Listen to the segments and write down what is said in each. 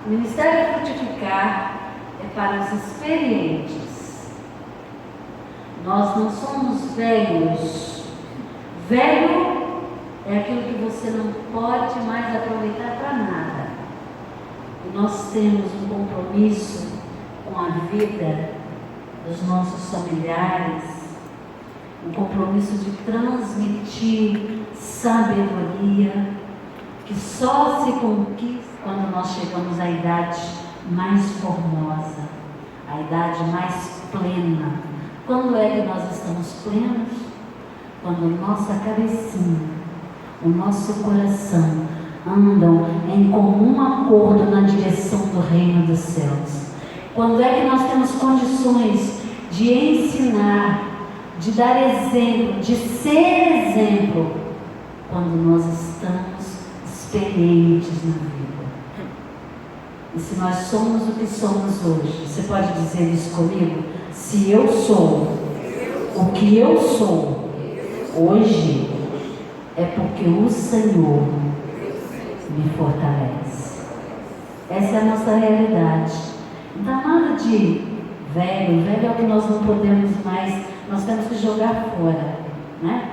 O ministério frutificar é para os experientes. Nós não somos velhos. Velho é aquilo que você não pode mais aproveitar para nada. E nós temos um compromisso com a vida dos nossos familiares, um compromisso de transmitir sabedoria, que só se conquista quando nós chegamos à idade mais formosa, a idade mais plena. Quando é que nós estamos plenos? Quando nossa cabecinha, o nosso coração andam em comum acordo na direção do reino dos céus. Quando é que nós temos condições de ensinar, de dar exemplo, de ser exemplo? Quando nós estamos experientes na vida. E se nós somos o que somos hoje, você pode dizer isso comigo? Se eu sou o que eu sou hoje, é porque o Senhor me fortalece. Essa é a nossa realidade. Não dá nada de velho. Velho é o que nós não podemos mais, nós temos que jogar fora, né?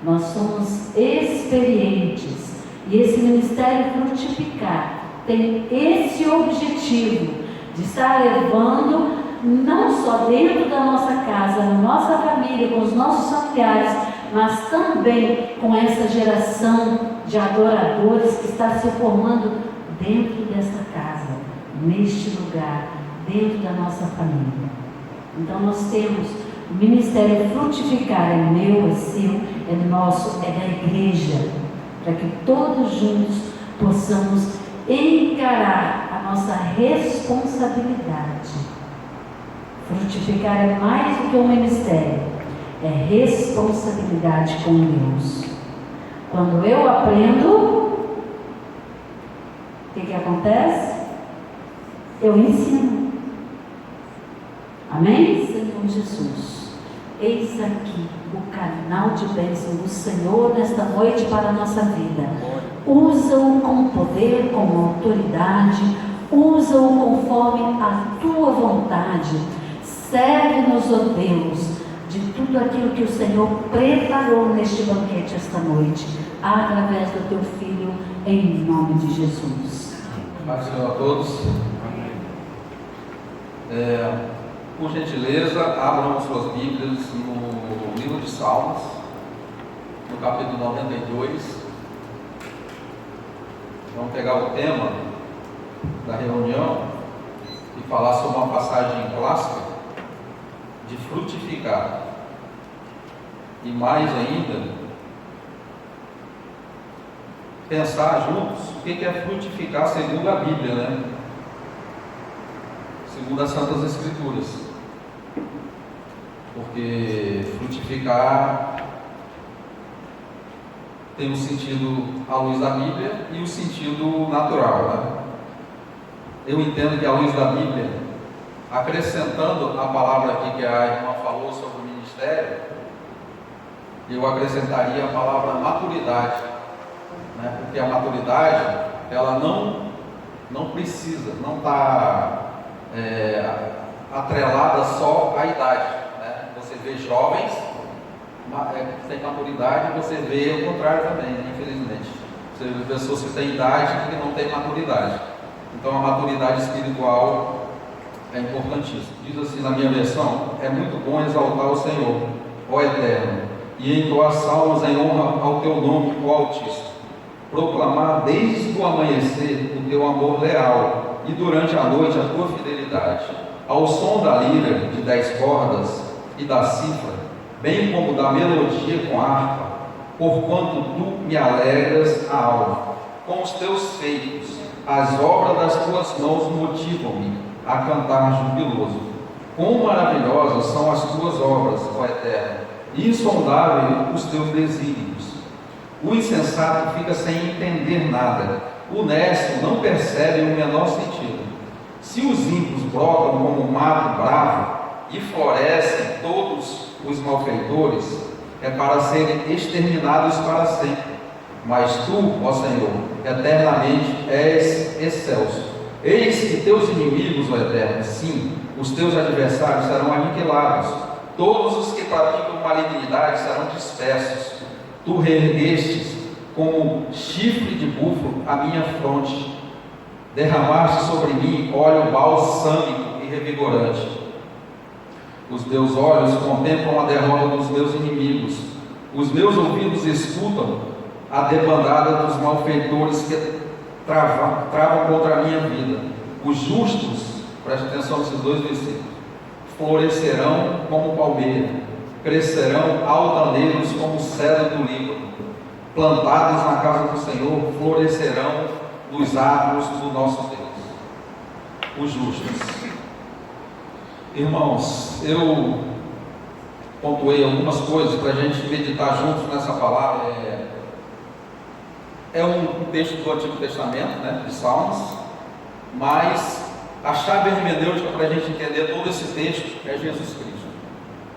Nós somos experientes. E esse ministério frutificar tem esse objetivo de estar levando, não só dentro da nossa casa, na nossa família, com os nossos familiares, mas também com essa geração de adoradores que está se formando dentro dessa casa, neste lugar, dentro da nossa família. Então nós temos o ministério frutificar, é meu, é seu, é nosso, é da igreja, para que todos juntos possamos encarar a nossa responsabilidade. Frutificar é mais do que um ministério, é responsabilidade com Deus. Quando eu aprendo, o que acontece? Eu ensino. Amém? Senhor Jesus, eis aqui o canal de bênção do Senhor nesta noite para a nossa vida. Usa-o com poder, com autoridade, usa-o conforme a tua vontade. Serve-nos, ó Deus, de tudo aquilo que o Senhor preparou neste banquete esta noite, através do teu Filho, em nome de Jesus. Paz do Senhor a todos. Por gentileza, abram suas Bíblias no livro de Salmos, no capítulo 92. Vamos pegar o tema da reunião e falar sobre uma passagem clássica de frutificar. E mais ainda, pensar juntos o que é frutificar segundo a Bíblia, né? Segundo as Santas Escrituras. Porque frutificar tem um sentido à luz da Bíblia e o sentido natural, né? Eu entendo que à luz da Bíblia, acrescentando a palavra aqui que a irmã falou sobre o ministério, eu acrescentaria a palavra maturidade, né? Porque a maturidade, ela não precisa, não está atrelada só à idade, né? Você vê jovens sem maturidade, você vê o contrário também, né? Infelizmente. Você vê pessoas que têm idade e que não têm maturidade. Então a maturidade espiritual é importantíssima. Diz assim na minha versão: é muito bom exaltar o Senhor, ó Eterno, e entoar salmos em honra ao teu nome, ó Altíssimo. Proclamar desde o amanhecer o teu amor leal e durante a noite a tua fidelidade, ao som da lira de 10 cordas e da cifra, bem como da melodia com harpa, porquanto tu me alegras a alma. Com os teus feitos, as obras das tuas mãos motivam-me a cantar jubiloso. Quão maravilhosas são as tuas obras, ó Eterno, e insondáveis os teus desígnios. O insensato fica sem entender nada, o nécio não percebe o menor sentido. Se os ímpios brotam como um mato bravo e florescem todos os malfeitores, é para serem exterminados para sempre. Mas tu, ó Senhor, eternamente és excelso. Eis que teus inimigos, ó Eterno, sim, os teus adversários serão aniquilados, todos os que praticam malignidade serão dispersos. Tu reerguestes como chifre de búfalo a minha fronte, derramaste sobre mim óleo balsâmico e revigorante. Os meus olhos contemplam a derrota dos meus inimigos, os meus ouvidos escutam a debandada dos malfeitores que travam contra a minha vida. Os justos, preste atenção nesses dois versículos, florescerão como palmeira, crescerão altaneiros como cedro do Líbano, plantados na casa do Senhor, florescerão nos átrios do nosso Deus. Os justos. Irmãos, eu pontuei algumas coisas para a gente meditar juntos nessa palavra. É um texto do Antigo Testamento, né, de Salmos, mas a chave hermenêutica para a gente entender todo esse texto é Jesus Cristo,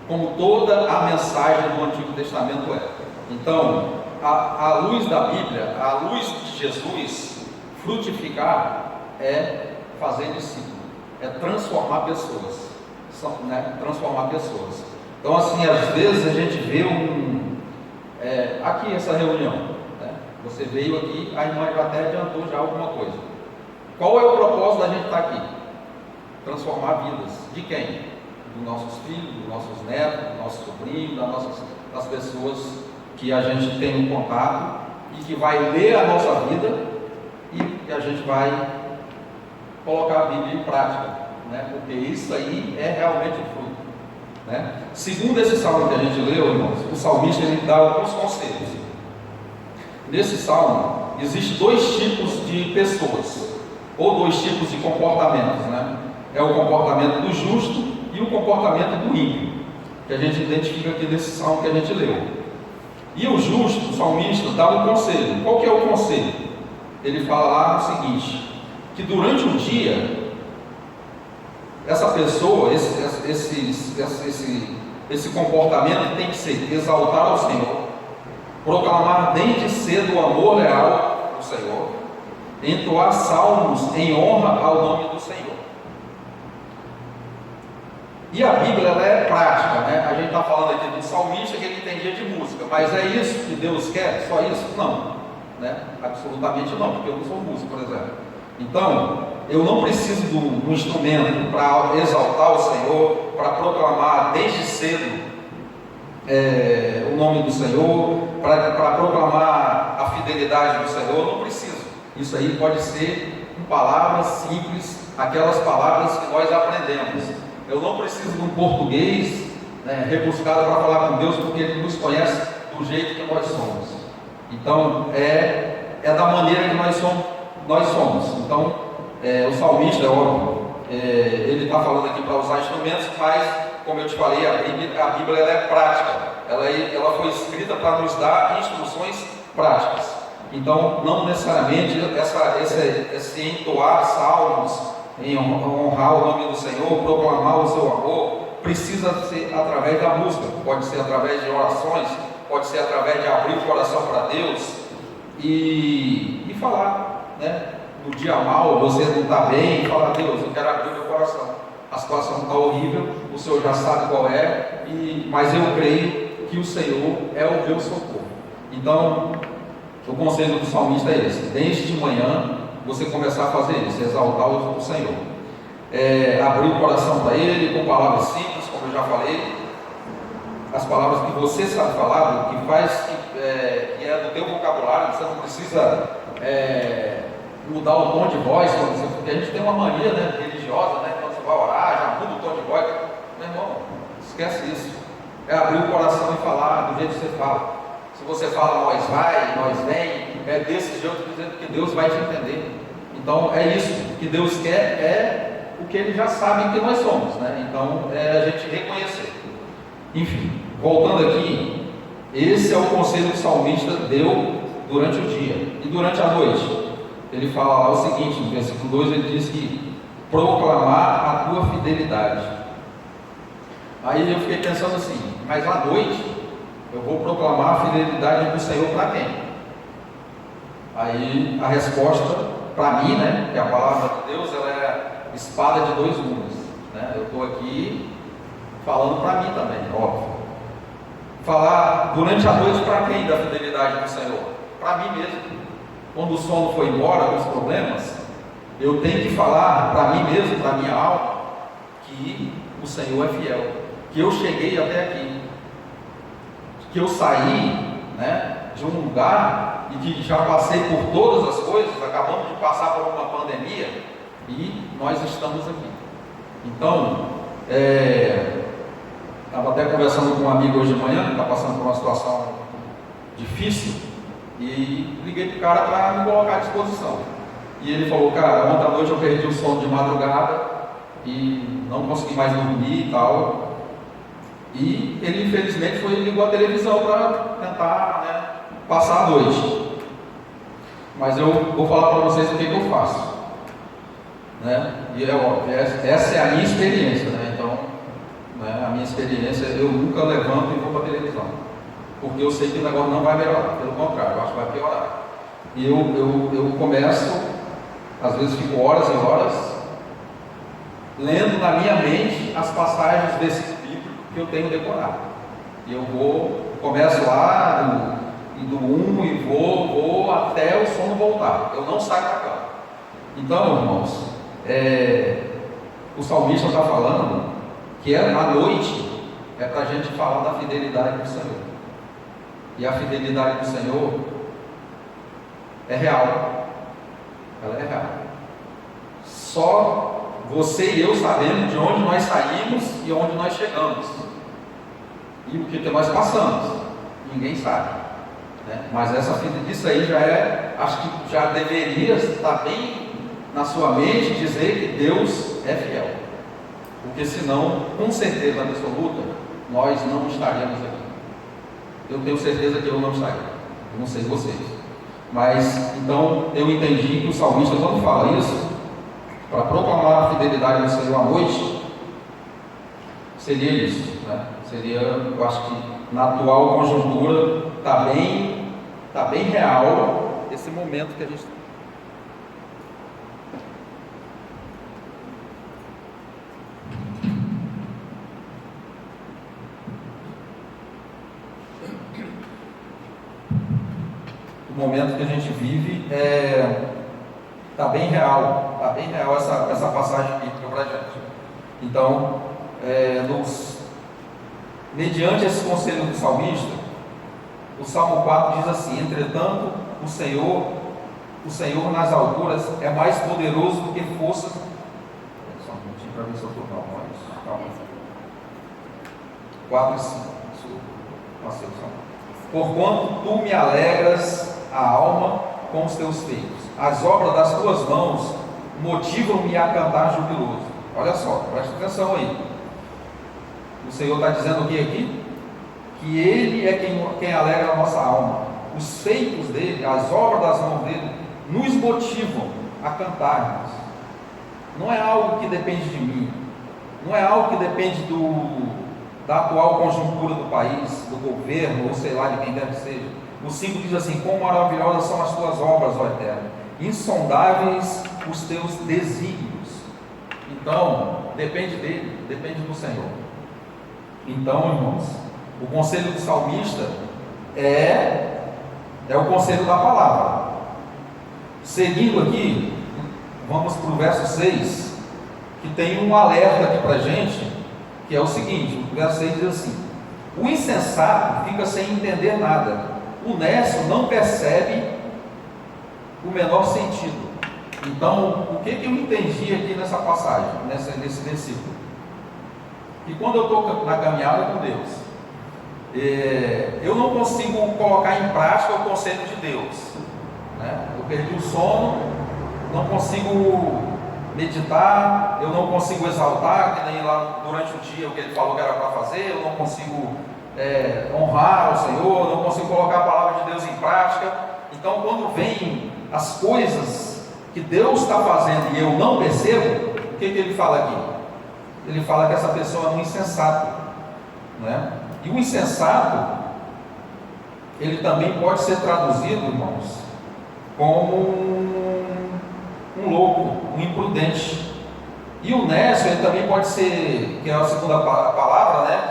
como toda a mensagem do Antigo Testamento é. Então, à luz da Bíblia, à luz de Jesus, frutificar é fazer discípulo, é transformar pessoas. Transformar pessoas. Então, assim, às vezes a gente vê aqui essa reunião, né? Você veio aqui, a irmã já até adiantou já alguma coisa. Qual é o propósito da gente estar aqui? Transformar vidas. De quem? Dos nossos filhos, dos nossos netos, dos nossos sobrinhos, das pessoas que a gente tem um contato e que vai ler a nossa vida e que a gente vai colocar a Bíblia em prática. Porque isso aí é realmente o fruto, né? Segundo esse salmo que a gente leu, irmãos, o salmista ele dá alguns conselhos. Nesse salmo existem dois tipos de pessoas, ou dois tipos de comportamentos, né? É o comportamento do justo e o comportamento do ímpio, que a gente identifica aqui nesse salmo que a gente leu. E o justo, o salmista, dá um conselho. Qual que é o conselho? Ele fala lá o seguinte, que durante o dia essa pessoa, esse comportamento tem que ser exaltar ao Senhor, proclamar desde cedo o amor leal ao Senhor, entoar salmos em honra ao nome do Senhor. E a Bíblia ela é prática, né? A gente está falando aqui do salmista que ele entendia de música, mas é isso que Deus quer? Só isso? Não, né? Absolutamente não, porque eu não sou músico, por exemplo. Então, eu não preciso de um instrumento para exaltar o Senhor, para proclamar desde cedo o nome do Senhor, para proclamar a fidelidade do Senhor. Eu não preciso. Isso aí pode ser com palavras simples, aquelas palavras que nós aprendemos. Eu não preciso de um português rebuscado para falar com Deus, porque Ele nos conhece do jeito que nós somos. Então, é da maneira que nós somos. Então, o salmista, é óbvio, ele está falando aqui para usar instrumentos, mas, como eu te falei, a Bíblia ela é prática, ela foi escrita para nos dar instruções práticas. Então, não necessariamente esse entoar salmos, em honrar o nome do Senhor, proclamar o seu amor, precisa ser através da música, pode ser através de orações, pode ser através de abrir o coração para Deus e falar, né? No dia mal, você não está bem, fala: Deus, eu quero abrir meu coração, a situação está horrível, o Senhor já sabe qual é, mas eu creio que o Senhor é o meu socorro. Então, o conselho do salmista é esse: desde de manhã você começar a fazer isso, exaltar o Senhor, abrir o coração para Ele com palavras simples, como eu já falei, as palavras que você sabe falar, que é do teu vocabulário. Você não precisa mudar o tom de voz, porque a gente tem uma mania, né, religiosa, né, quando você vai orar, já muda o tom de voz. Meu irmão, esquece isso. É abrir o coração e falar do jeito que você fala. Se você fala nós vai, nós vem, é desse jeito que Deus vai te entender. Então é isso que Deus quer, é o que Ele já sabe que nós somos, né? Então é a gente reconhecer. Enfim, voltando aqui, esse é o conselho que o salmista deu durante o dia. E durante a noite, ele fala lá o seguinte, no versículo 2, ele diz que proclamar a tua fidelidade. Aí eu fiquei pensando assim, mas à noite eu vou proclamar a fidelidade do Senhor para quem? Aí a resposta para mim, né, que a palavra de Deus ela espada de dois gumes, né? Eu estou aqui falando para mim também, óbvio. Falar durante a noite para quem da fidelidade do Senhor? Para mim mesmo. Quando o sono foi embora, com os problemas, eu tenho que falar para mim mesmo, para minha alma, que o Senhor é fiel, que eu cheguei até aqui, que eu saí, né, de um lugar e que já passei por todas as coisas, acabamos de passar por uma pandemia e nós estamos aqui. Então, estava até conversando com um amigo hoje de manhã, que está passando por uma situação difícil, e liguei para o cara para me colocar à disposição. E ele falou: cara, ontem à noite eu perdi o sono de madrugada e não consegui mais dormir e tal. E ele infelizmente ligou a televisão para tentar, né, passar a noite. Mas eu vou falar para vocês o que eu faço, né? E é óbvio, essa é a minha experiência, né? Então, né, a minha experiência, eu nunca levanto e vou para a televisão, porque eu sei que o negócio não vai melhorar, pelo contrário, eu acho que vai piorar. E eu começo, às vezes fico horas e horas lendo na minha mente as passagens desse livro que eu tenho decorado. E eu começo lá do 1 e vou até o sono voltar. Eu não saio da cama. Então, irmãos, o salmista está falando que à noite é para a gente falar da fidelidade do Senhor. E a fidelidade do Senhor é real. Ela é real. Só você e eu sabemos de onde nós saímos e onde nós chegamos. E o que nós passamos. Ninguém sabe, né? Mas isso aí acho que já deveria estar bem na sua mente dizer que Deus é fiel. Porque senão, com certeza absoluta, nós não estaríamos aqui. Eu tenho certeza que eu não estaria. Eu não sei vocês. Mas, então, eu entendi que o salmista, quando fala isso, para proclamar a fidelidade do Senhor à noite, seria isso, né? Seria, eu acho que na atual conjuntura está bem real esse momento que a gente está. O momento que a gente vive está bem real essa passagem bíblica para a gente. Então, mediante esse conselho do salmista, o Salmo 4 diz assim: entretanto, o Senhor nas alturas é mais poderoso do que forças. Só um minutinho para ver se eu estou calma. 4 e 5. Passei o salmo. Porquanto tu me alegras a alma com os teus feitos, as obras das tuas mãos motivam-me a cantar jubiloso. Olha só, presta atenção aí. O Senhor está dizendo o que aqui? Que Ele é quem alegra a nossa alma. Os feitos dele, as obras das mãos dele, nos motivam a cantarmos. Não é algo que depende de mim, não é algo que depende da atual conjuntura do país, do governo, ou sei lá, de quem quer que seja. O 5 diz assim: quão maravilhosas são as tuas obras, ó Eterno, insondáveis os teus desígnios. Então, depende dele, depende do Senhor. Então, irmãos, o conselho do salmista é o conselho da palavra. Seguindo aqui, vamos para o verso 6, que tem um alerta aqui para a gente, que é o seguinte: o verso 6 diz assim: o insensato fica sem entender nada, o nécio não percebe o menor sentido. Então, o que eu entendi aqui nessa passagem, nesse versículo? Que quando eu estou na caminhada com Deus, eu não consigo colocar em prática o conselho de Deus, né? Eu perdi o sono, não consigo meditar, eu não consigo exaltar, que nem lá durante o dia o que ele falou que era para fazer, eu não consigo honrar o Senhor, eu não consigo colocar a palavra de Deus em prática. Então, quando vem as coisas que Deus está fazendo e eu não percebo, o que ele fala aqui? Ele fala que essa pessoa é um insensato, né? E o insensato, ele também pode ser traduzido, irmãos, como um louco, um imprudente, E o nécio, ele também pode ser, que é a segunda palavra, né,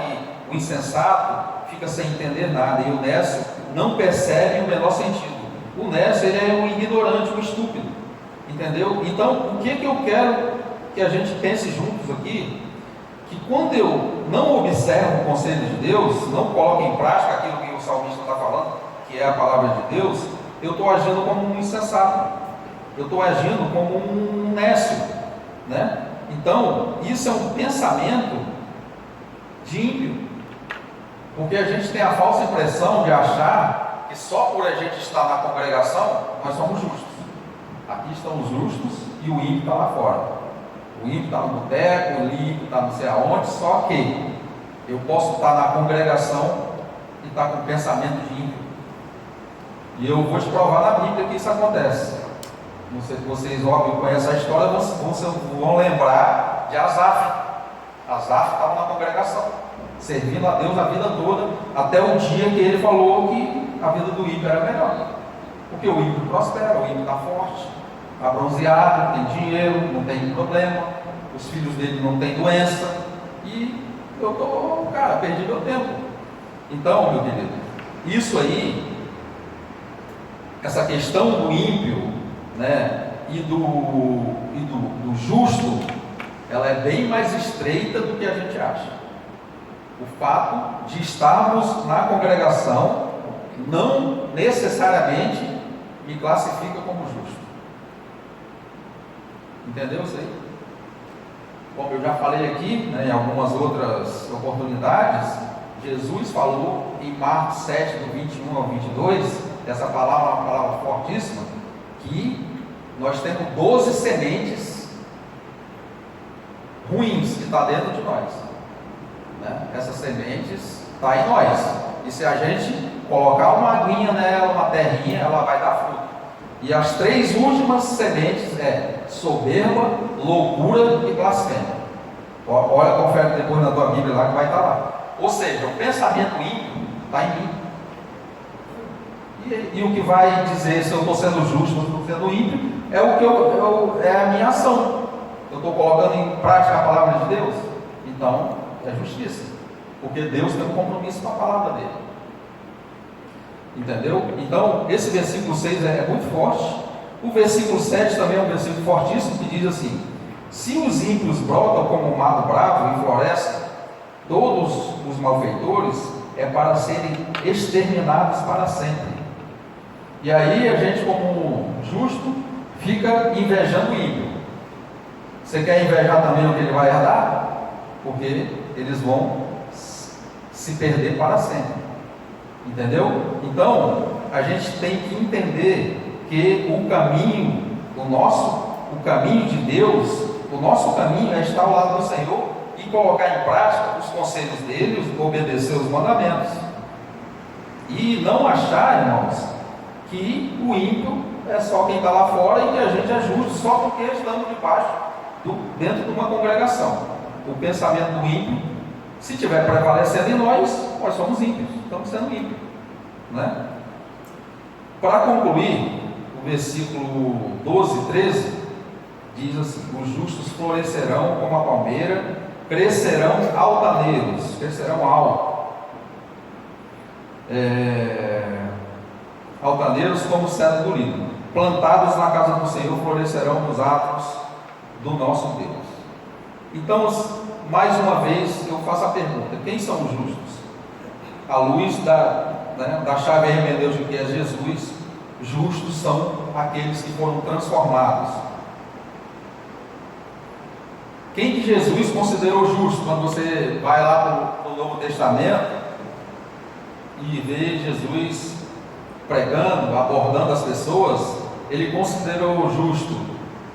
que o insensato fica sem entender nada, e o nécio não percebe o menor sentido. O nécio, ele é um ignorante, um estúpido, entendeu? Então, o que eu quero que a gente pense juntos aqui, que quando eu não observo o conselho de Deus, não coloco em prática aquilo que o salmista está falando, que é a palavra de Deus, eu estou agindo como um insensato, eu estou agindo como um nécio, né? Então, isso é um pensamento de ímpio, porque a gente tem a falsa impressão de achar que só por a gente estar na congregação, nós somos justos. Aqui estão os justos e o ímpio está lá fora. O ímpio está no boteco, o ímpio está não sei aonde, só que eu posso estar na congregação e estar com pensamento de ímpio. E eu vou te provar na Bíblia que isso acontece. Não sei se vocês, óbvio, conhecem a história, vão lembrar de Asaf. Asaf estava na congregação, servindo a Deus a vida toda, até o dia que ele falou que a vida do ímpio era melhor. Porque o ímpio prospera, o ímpio está forte, está bronzeado, tem dinheiro, não tem problema, os filhos dele não têm doença, e eu estou, perdi meu tempo. Então, meu querido, isso aí, essa questão do ímpio, né, e do justo, ela é bem mais estreita do que a gente acha. O fato de estarmos na congregação não necessariamente me classifica como justo. Entendeu isso aí? Como eu já falei aqui, né, em algumas outras oportunidades, Jesus falou em Marcos 7, do 21 ao 22, essa palavra é uma palavra fortíssima, que nós temos 12 sementes ruins que está dentro de nós, né? Essas sementes estão em nós, e se a gente colocar uma aguinha nela, uma terrinha, ela vai dar fruto. E as 3 últimas sementes é soberba, loucura e blasfêmia. Olha, confere depois na tua Bíblia lá que vai estar lá. Ou seja, o pensamento ímpio está em mim. E o que vai dizer se eu estou sendo justo ou estou sendo ímpio é é a minha ação. Eu estou colocando em prática a palavra de Deus, então é justiça, porque Deus tem um compromisso com a palavra dele. Entendeu? Então, esse versículo 6 é muito forte. O versículo 7 também é um versículo fortíssimo, que diz assim: se os ímpios brotam como um mato bravo e florescem, todos os malfeitores é para serem exterminados para sempre. E aí a gente, como justo, fica invejando o ímpio. Você quer invejar também o que ele vai herdar? Porque eles vão se perder para sempre. Entendeu? Então, a gente tem que entender que o caminho, o caminho de Deus, o nosso caminho é estar ao lado do Senhor e colocar em prática os conselhos dele, obedecer os mandamentos. E não achar, irmãos, que o ímpio é só quem está lá fora e que a gente é justo só porque estamos dentro de uma congregação. O pensamento do ímpio, se estiver prevalecendo em nós somos ímpios, estamos sendo ímpios, né? Para concluir, o versículo 12 e 13 diz assim: os justos florescerão como a palmeira, crescerão altaneiros, crescerão alto. Altaneiros como cedro do Líbano, plantados na casa do Senhor, florescerão nos atos do nosso Deus. Então, mais uma vez, eu faço a pergunta: quem são os justos? À luz da chave hermenêutica que é Jesus, justos são aqueles que foram transformados. Quem que Jesus considerou justo? Quando você vai lá para o Novo Testamento e vê Jesus pregando, abordando as pessoas, ele considerou justo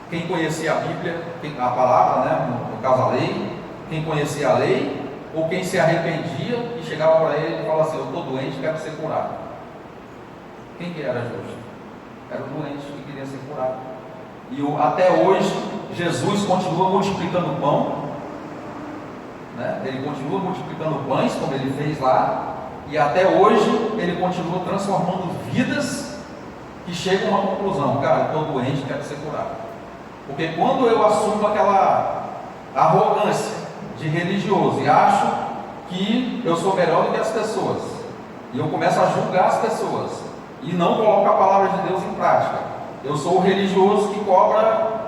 quem conhecia a Bíblia, a palavra, né? No caso a lei, quem conhecia a lei, ou quem se arrependia e chegava para ele e falava assim: eu estou doente, quero ser curado. Quem que era justo? Era o doente que queria ser curado. E até hoje Jesus continua multiplicando pão, né? Ele continua multiplicando pães, como ele fez lá. E até hoje ele continua transformando vidas que chegam a uma conclusão: cara, eu estou doente, quero ser curado. Porque quando eu assumo arrogância de religioso e acho que eu sou melhor do que as pessoas. E eu começo a julgar as pessoas e não coloco a palavra de Deus em prática. Eu sou o religioso que cobra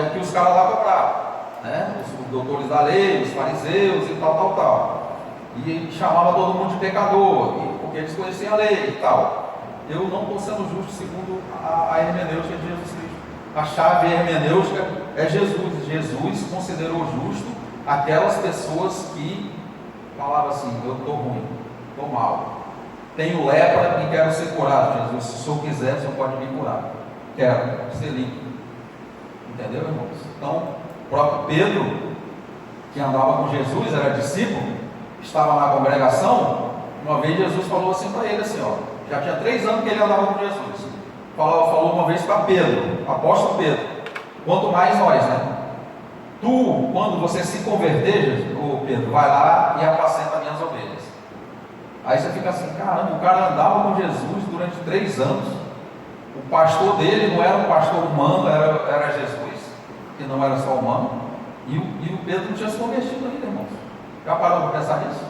o que os caras lá cobravam, né? Os doutores da lei, os fariseus e tal. E chamava todo mundo de pecador, porque eles conheciam a lei e tal. Eu não estou sendo justo segundo a hermenêutica de Jesus Cristo. A chave hermenêutica é Jesus. Jesus considerou justo aquelas pessoas que falavam assim: eu estou ruim, estou mal, tenho lepra e quero ser curado. Jesus, se o Senhor quiser, o Senhor pode me curar. Quero ser limpo. Entendeu, irmãos? Então, o próprio Pedro, que andava com Jesus, era discípulo, estava na congregação. Uma vez Jesus falou assim para ele, assim, ó, já tinha 3 anos que ele andava com Jesus. Falou uma vez para Pedro, apóstolo Pedro: quanto mais nós, né? Tu, quando você se converter, Pedro, vai lá e apacenta minhas ovelhas. Aí você fica assim: caramba, o cara andava com Jesus durante 3 anos. O pastor dele não era um pastor humano, era Jesus, que não era só humano. E o Pedro não tinha se convertido ainda, irmãos. Já parou para pensar nisso?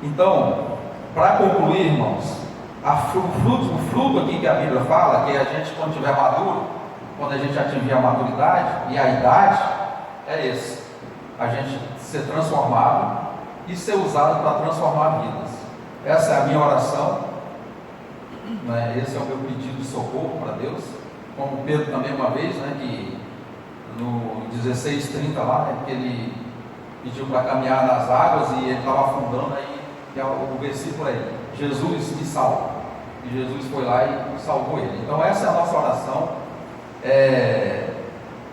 Então, para concluir, irmãos, o fruto aqui que a Bíblia fala, que a gente, quando estiver maduro, quando a gente atingir a maturidade e a idade, é esse: a gente ser transformado e ser usado para transformar vidas. Essa é a minha oração, né? Esse é o meu pedido de socorro para Deus. Como Pedro também uma vez, né, que no 16:30 lá, né, que ele pediu para caminhar nas águas e ele estava afundando, aí que é o versículo aí: Jesus me salva. E Jesus foi lá e salvou ele. Então essa é a nossa oração.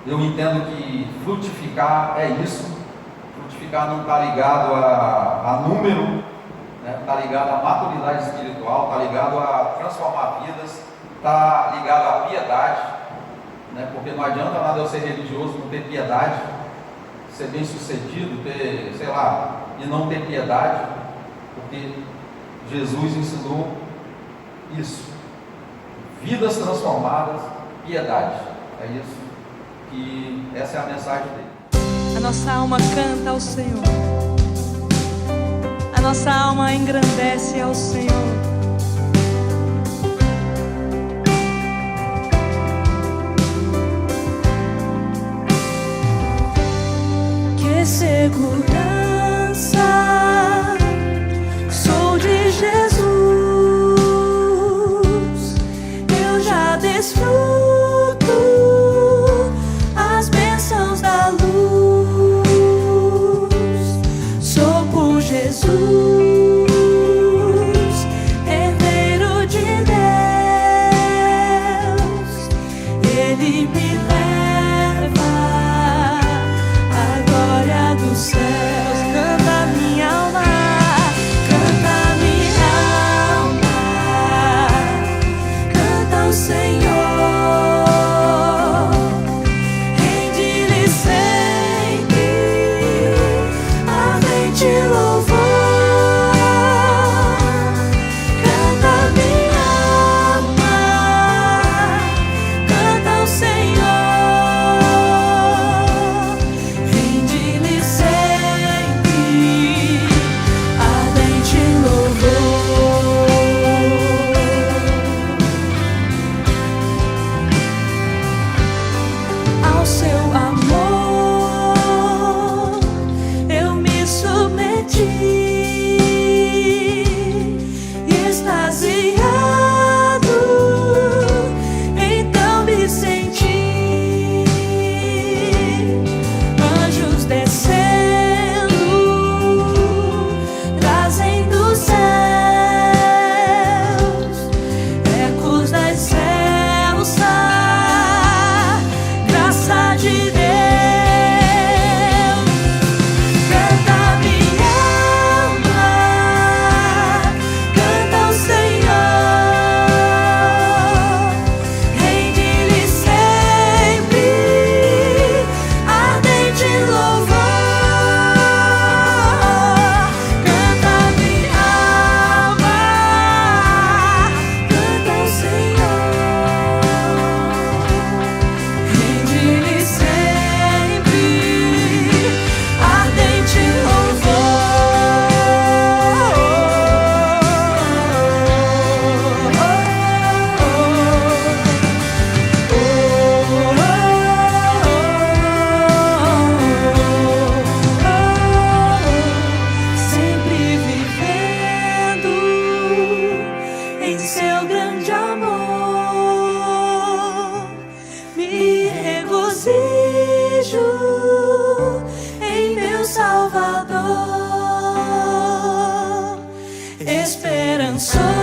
Eu entendo que frutificar é isso. Frutificar não está ligado a número, né? Está ligado à maturidade espiritual, está ligado a transformar vidas, está ligado à piedade, né? Porque não adianta nada eu ser religioso, não ter piedade, ser bem sucedido, ter, sei lá, e não ter piedade, porque Jesus ensinou isso: vidas transformadas, piedade. É isso, que essa é a mensagem dele. A nossa alma canta ao Senhor, a nossa alma engrandece ao Senhor. Que segurança sou de Jesus, eu já desfruto as bênçãos da luz. Sou por Jesus, herdeiro de Deus, Ele me leva à glória do céu. canções.